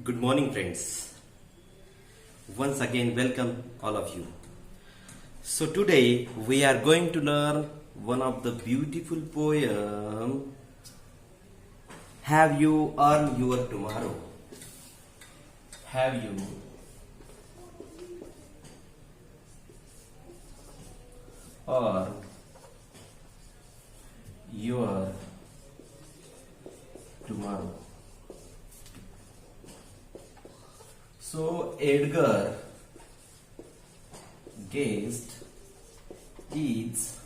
Good morning, friends. Once again, welcome all of you. So today we are going to learn one of the beautiful poem. Have you earned your tomorrow? Have you earned your tomorrow? So Edgar Guest is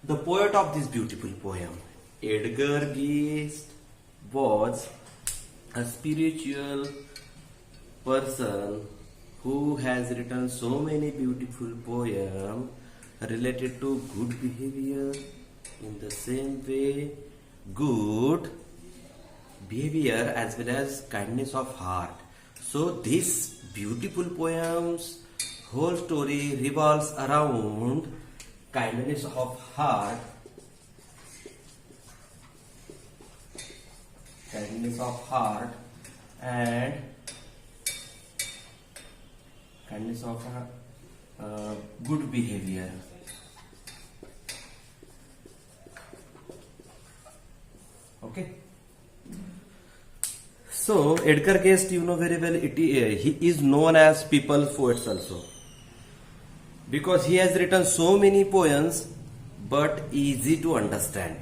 the poet of this beautiful poem. Edgar Guest was a spiritual person who has written so many beautiful poems related to good behavior. In the same way, good behavior as well as kindness of heart. So this beautiful poem's whole story revolves around kindness of heart, and kindness of good behavior. Okay. So Edgar Guest, you know very well, he is known as people's poet also, because he has written so many poems but easy to understand.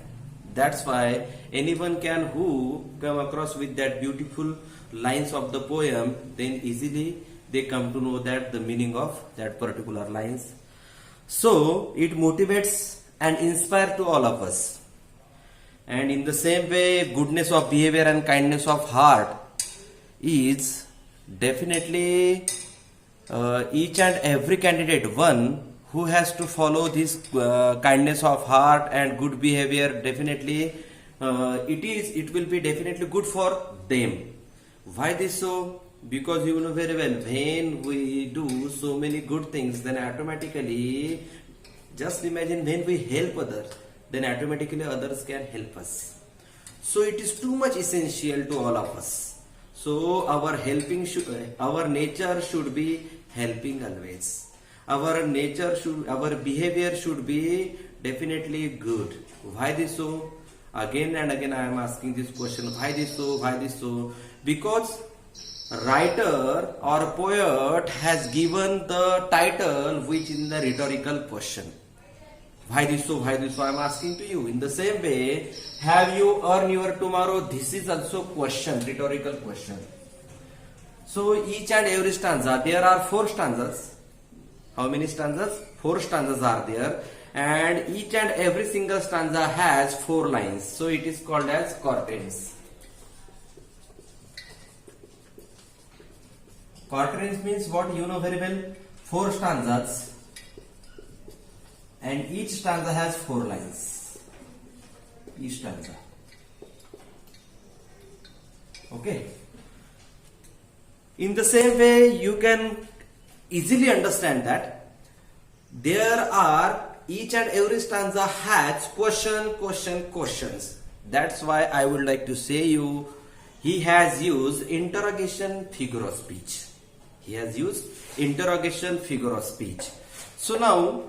That's why anyone can who come across with that beautiful lines of the poem, then easily they come to know that the meaning of that particular lines. So it motivates and inspires to all of us. And in the same way, goodness of behavior and kindness of heart is definitely each and every candidate, one who has to follow this kindness of heart and good behavior, definitely it will be definitely good for them. Why this so? Because you know very well, when we do so many good things, then automatically, just imagine when we help others, then automatically others can help us. So it is too much essential to all of us. So our nature should be helping always. Our behavior should be definitely good. Why this so? Again and again I am asking this question. Why this so? Why this so? Because writer or poet has given the title which is the rhetorical question. Why this so? Why this so? I am asking to you. In the same way, have you earned your tomorrow? This is also question, rhetorical question. So each and every stanza, there are 4 stanzas. How many stanzas? 4 stanzas are there, and each and every single stanza has 4 lines. So it is called as quatrains. Quatrains means what? You know very well. 4 stanzas. And each stanza has 4 lines. Each stanza. Okay. In the same way, you can easily understand that there are each and every stanza has questions. That's why I would like to say you, he has used interrogation figure of speech. He has used interrogation figure of speech. So now,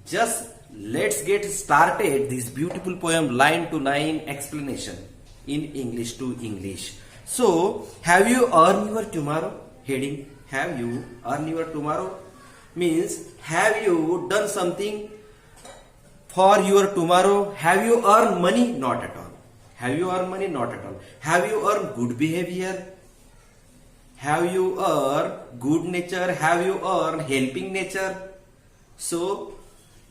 just let's get started this beautiful poem line to line explanation in English to English. So, have you earned your tomorrow? Heading, have you earned your tomorrow? Means, have you done something for your tomorrow? Have you earned money? Not at all. Have you earned money? Not at all. Have you earned good behavior? Have you earned good nature? Have you earned helping nature? So,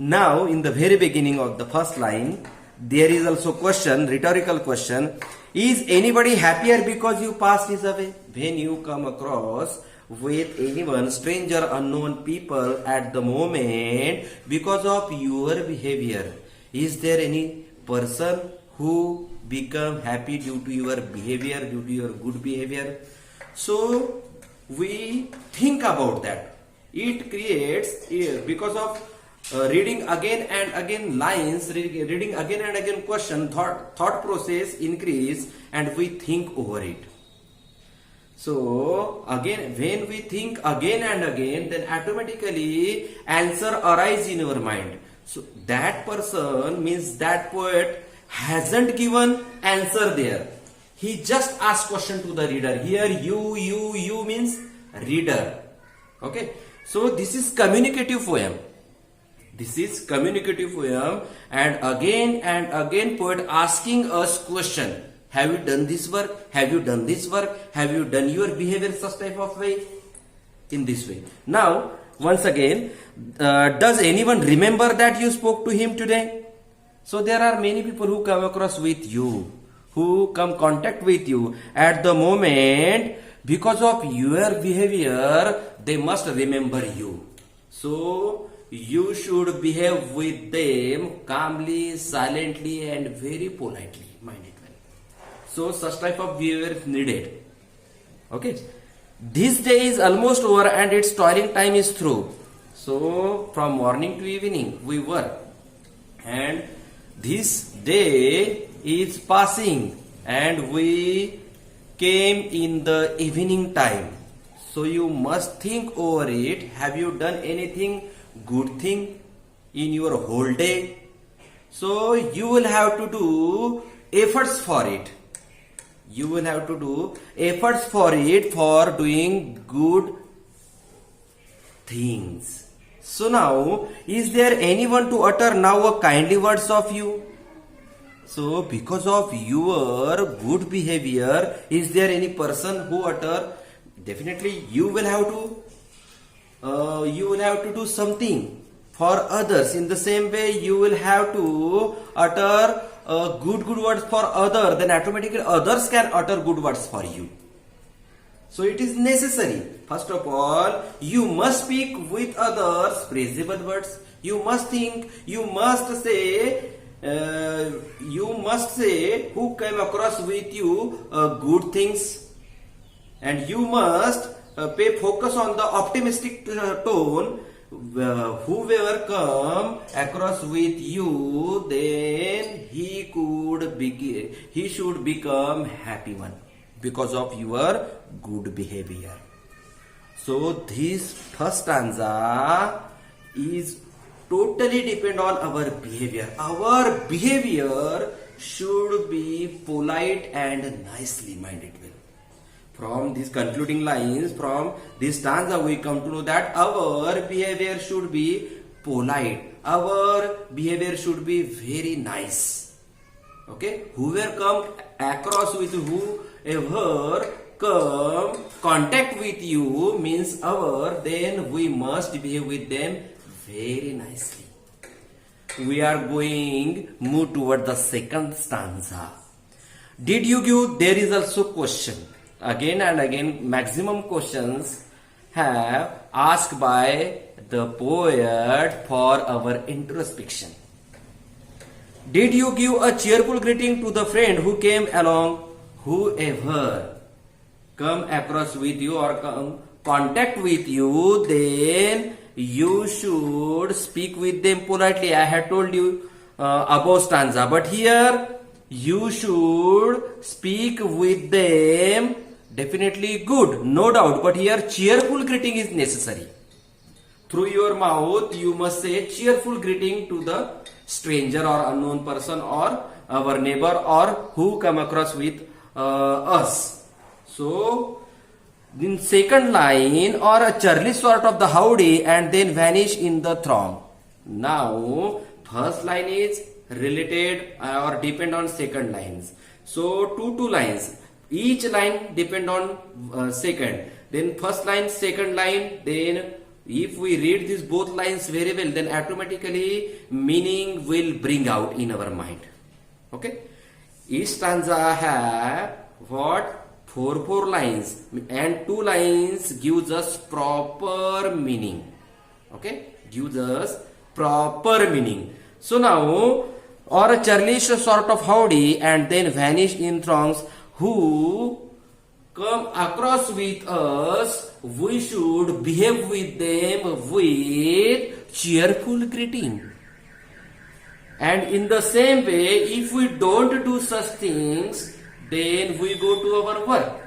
now, in the very beginning of the first line, there is also question, rhetorical question. Is anybody happier because you passed his away? When you come across with anyone, stranger, unknown people at the moment, because of your behavior, is there any person who become happy due to your behavior, due to your good behavior? So, we think about that. It creates, because of reading again and again lines, reading again and again question, thought process increase, and we think over it. So again, when we think again and again, then automatically answer arise in your mind. So that person means that poet hasn't given answer there. He just asked question to the reader. Here you means reader. Okay. So this is communicative poem. This is communicative poem, and again poet asking us question. Have you done this work? Have you done this work? Have you done your behavior such type of way? In this way. Now, once again, does anyone remember that you spoke to him today? So there are many people who come across with you, who come contact with you at the moment. Because of your behavior, they must remember you. So you should behave with them calmly, silently, and very politely. Mind it well. So such type of behavior is needed. Okay. This day is almost over and its toiling time is through. So from morning to evening we work, and this day is passing and we came in the evening time. So you must think over it. Have you done anything good thing in your whole day? So you will have to do efforts for it. You will have to do efforts for it, for doing good things. So now, is there anyone to utter now a kindly words of you? So because of your good behavior, is there any person who utter? Definitely you will have to do something for others. In the same way, you will have to utter good words for others. Then automatically others can utter good words for you. So it is necessary. First of all, you must speak with others praisable words. You must think. You must say who came across with you good things, and you must pay focus on the optimistic tone. Whoever come across with you, then he should become happy one because of your good behavior. So this first stanza is totally depend on our behavior. Our behavior should be polite and nicely minded. From these concluding lines, from this stanza, we come to know that our behavior should be polite. Our behavior should be very nice. Okay? Whoever come across with whoever come contact with you means then we must behave with them very nicely. We are move toward the second stanza. Did you give? There is also question. Again and again, maximum questions have asked by the poet for our introspection. Did you give a cheerful greeting to the friend who came along? Whoever come across with you or come contact with you, then you should speak with them politely. I had told you above stanza, but here you should speak with them definitely good, no doubt, but here cheerful greeting is necessary. Through your mouth you must say cheerful greeting to the stranger or unknown person or our neighbor or who come across with us. So in second line, or a churlish sort of the howdy and then vanish in the throng. Now first line is related or depend on second lines. So two lines. Each line depend on second. Then first line, second line. Then if we read these both lines very well, then automatically meaning will bring out in our mind. Okay. Each stanza have what? Four lines, and 2 lines gives us proper meaning. Okay, gives us proper meaning. So now, or a churlish sort of howdy and then vanish in throngs, who come across with us, we should behave with them with cheerful greeting. And in the same way, if we don't do such things, then we go to our work.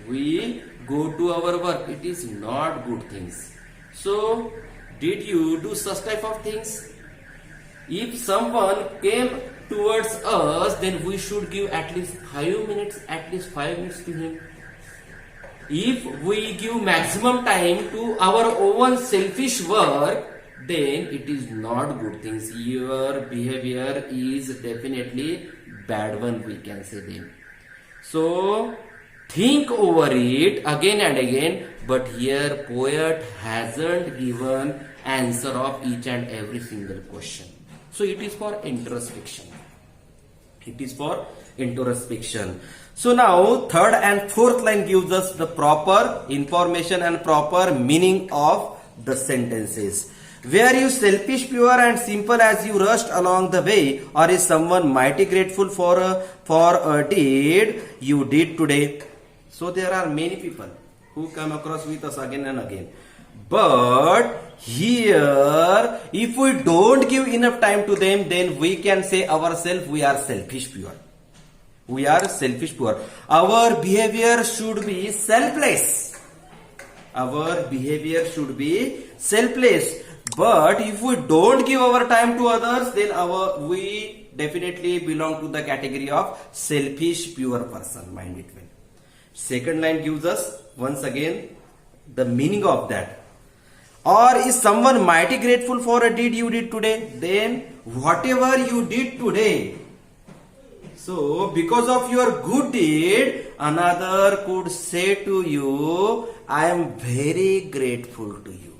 We go to our work. It is not good things. So, did you do such type of things? If someone came towards us, then we should give at least 5 minutes, to him. If we give maximum time to our own selfish work, then it is not good things. Your behavior is definitely bad one, we can say then. So think over it again and again, but here poet hasn't given answer of each and every single question. So it is for introspection. It is for introspection. So now third and fourth line gives us the proper information and proper meaning of the sentences. Were you selfish, pure and simple as you rushed along the way, or is someone mighty grateful for a deed you did today? So there are many people who come across with us again and again. But here, if we don't give enough time to them, then we can say ourselves we are selfish, pure. We are selfish, pure. Our behavior should be selfless. Our behavior should be selfless. But if we don't give our time to others, then we definitely belong to the category of selfish, pure person. Mind it well. Second line gives us once again the meaning of that. Or is someone mighty grateful for a deed you did today? Then whatever you did today, so because of your good deed, another could say to you, I am very grateful to you.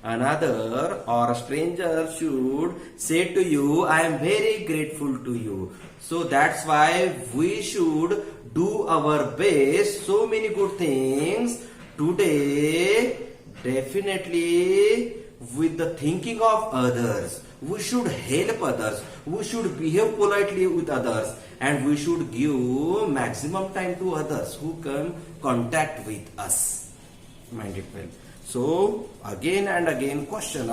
Another or a stranger should say to you, I am very grateful to you. So that's why we should do our best. So many good things today, definitely with the thinking of others. We should help others. We should behave politely with others. And we should give maximum time to others who come contact with us. Mind it well. So again and again question,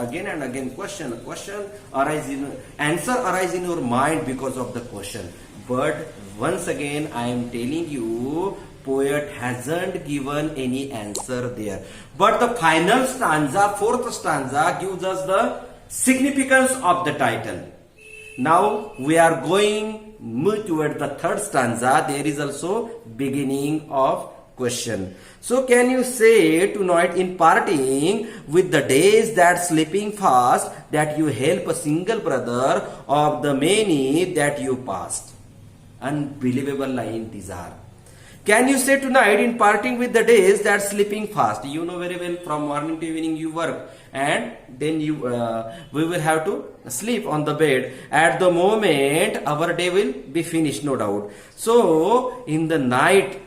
answer arise in your mind because of the question. But once again I am telling you, poet hasn't given any answer there. But the final stanza, fourth stanza, gives us the significance of the title. Now we are going move toward the third stanza. There is also beginning of question. So can you say tonight in parting with the days that slipping fast, that you help a single brother of the many that you passed? Unbelievable line these are. Can you say tonight in parting with the days that slipping fast? You know very well, from morning to evening you work, and then we will have to sleep on the bed. At the moment our day will be finished, no doubt. So in the night,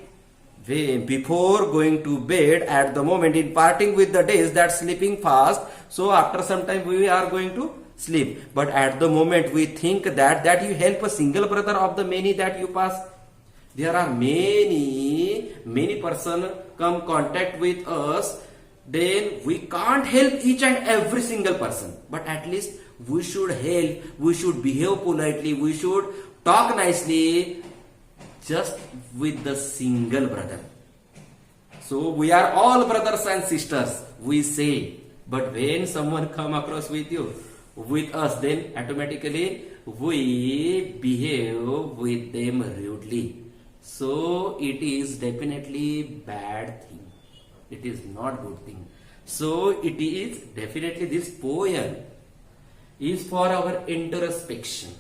before going to bed, at the moment in parting with the days that sleeping fast, so after some time we are going to sleep. But at the moment we think that you help a single brother of the many that you pass. There are many person come contact with us, then we can't help each and every single person. But at least we should help, we should behave politely, we should talk nicely just with the single brother. So we are all brothers and sisters, we say. But when someone come across with us, then automatically we behave with them rudely. So it is definitely bad thing. It is not good thing. So it is definitely, this poem is for our introspection.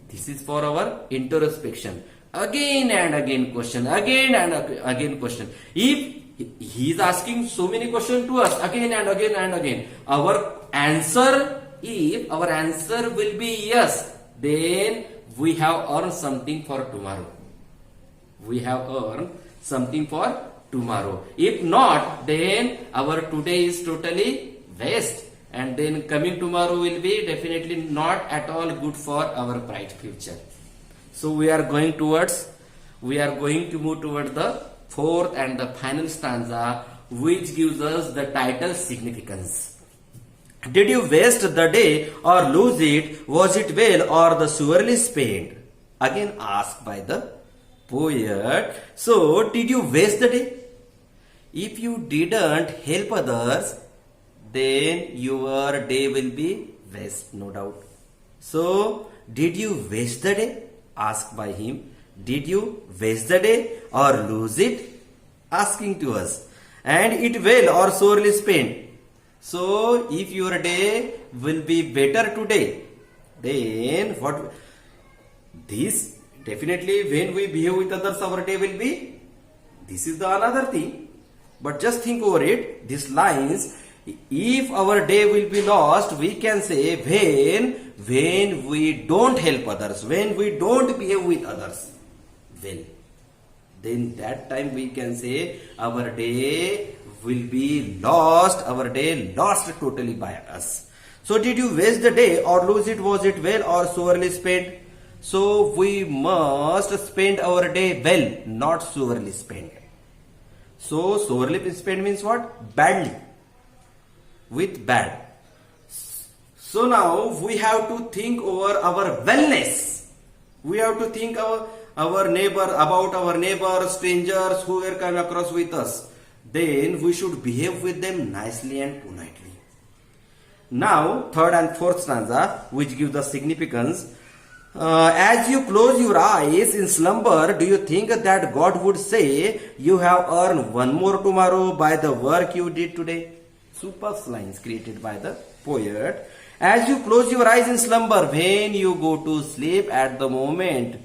This is for our introspection. Again and again question, again and again question. If he is asking so many questions to us again and again and again, our answer, if our answer will be yes, then we have earned something for tomorrow. We have earned something for tomorrow. If not, then our today is totally waste, and then coming tomorrow will be definitely not at all good for our bright future. So we are going to move towards the fourth and the final stanza, which gives us the title significance. Did you waste the day or lose it? Was it well or the surely spent? Again asked by the Poet, so did you waste the day? If you didn't help others, then your day will be waste, no doubt. So, did you waste the day? Asked by him. Did you waste the day or lose it? Asking to us. And it well or sorely spent. So, if your day will be better today, then what? This definitely when we behave with others, our day will be. This is the another thing. But just think over it. These lines. If our day will be lost, we can say when we don't help others, when we don't behave with others well, then that time we can say our day will be lost, our day lost totally by us. So did you waste the day or lose it? Was it well or sorely spent? So we must spend our day well, not sorely spent. So sorely spent means what? Badly. With bad. So now we have to think over our wellness. We have to think our neighbor, about our neighbors, strangers who were come across with us. Then we should behave with them nicely and politely. Now, third and fourth stanza, which give the significance. As you close your eyes in slumber, do you think that God would say, you have earned one more tomorrow by the work you did today? Superb lines created by the poet. As you close your eyes in slumber, when you go to sleep at the moment,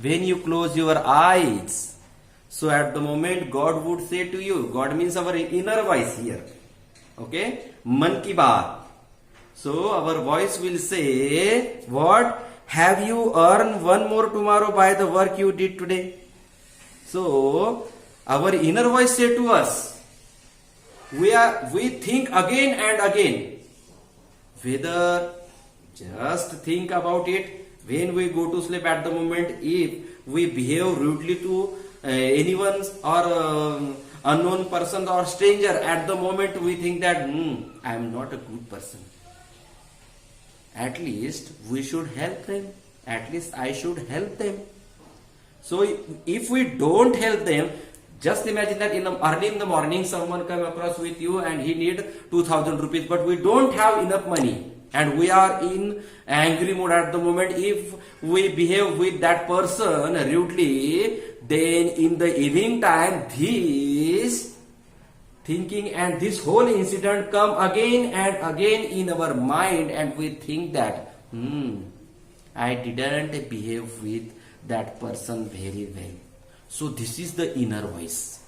when you close your eyes, so at the moment God would say to you, God means our inner voice here. Okay? Man ki baat. So our voice will say, what? Have you earned one more tomorrow by the work you did today? So our inner voice say to us, we think again and again. Whether just think about it when we go to sleep at the moment, if we behave rudely to anyone or unknown person or stranger, at the moment we think that I am not a good person. At least we should help them. At least I should help them. So if we don't help them, just imagine that early in the morning someone come across with you and he need 2000 rupees, but we don't have enough money and we are in angry mood at the moment. If we behave with that person rudely, then in the evening time this thinking and this whole incident come again and again in our mind, and we think that I didn't behave with that person very well. So this is the inner voice.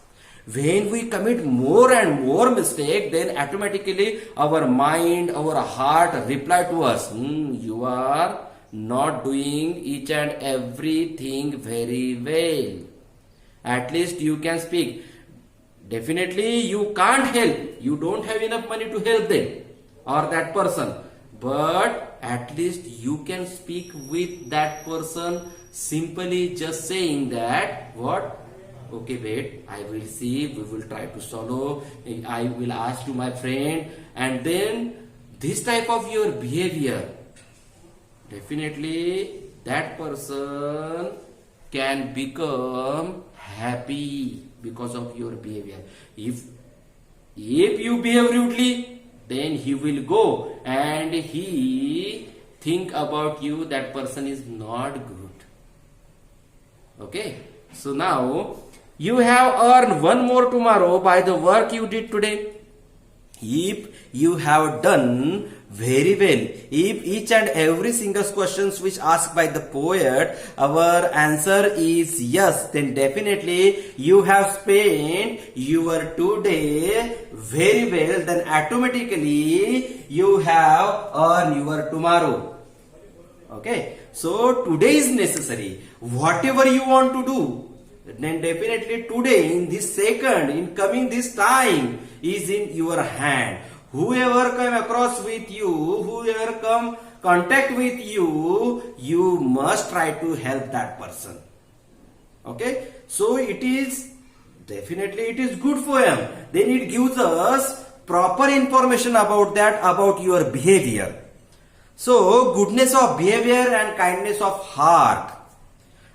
When we commit more and more mistake, then automatically our mind, our heart reply to us, you are not doing each and everything very well. At least you can speak. Definitely you can't help. You don't have enough money to help them or that person. But at least you can speak with that person simply just saying that, what? Okay, wait, I will see, we will try to solve, I will ask to my friend, and then this type of your behavior, definitely that person can become happy because of your behavior. If you behave rudely, then he will go and he think about you, that person is not good. Okay, so now you have earned one more tomorrow by the work you did today. If you have done very well, if each and every single questions which asked by the poet, our answer is yes, then definitely you have spent your today very well, then automatically you have earned your tomorrow. Okay, so today is necessary. Whatever you want to do, then definitely today, in this second, in coming this time, is in your hand. Whoever come across with you, whoever come contact with you, you must try to help that person. Okay, so it is definitely it is good for him. Then it gives us proper information about that, about your behavior. So goodness of behavior and kindness of heart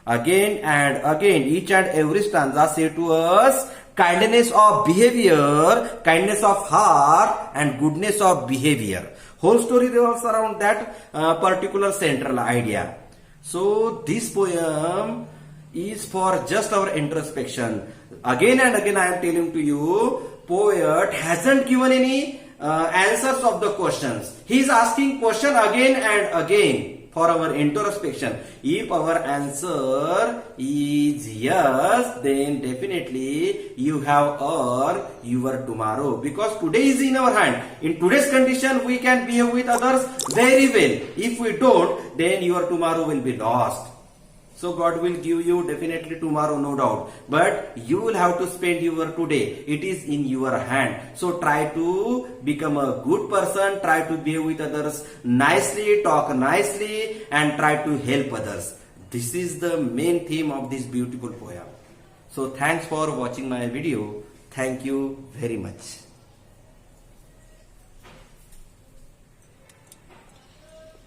Again and again, each and every stanza say to us kindness of behavior, kindness of heart, and goodness of behavior. Whole story revolves around that particular central idea. So this poem is for just our introspection. Again and again I am telling to you, poet hasn't given any answers of the questions. He is asking question again and again for our introspection. If our answer is yes, then definitely you have earned your tomorrow, because today is in our hand. In today's condition we can behave with others very well. If we don't, then your tomorrow will be lost. So God will give you definitely tomorrow, no doubt. But you will have to spend your today. It is in your hand. So try to become a good person. Try to behave with others nicely, talk nicely, and try to help others. This is the main theme of this beautiful poem. So thanks for watching my video. Thank you very much.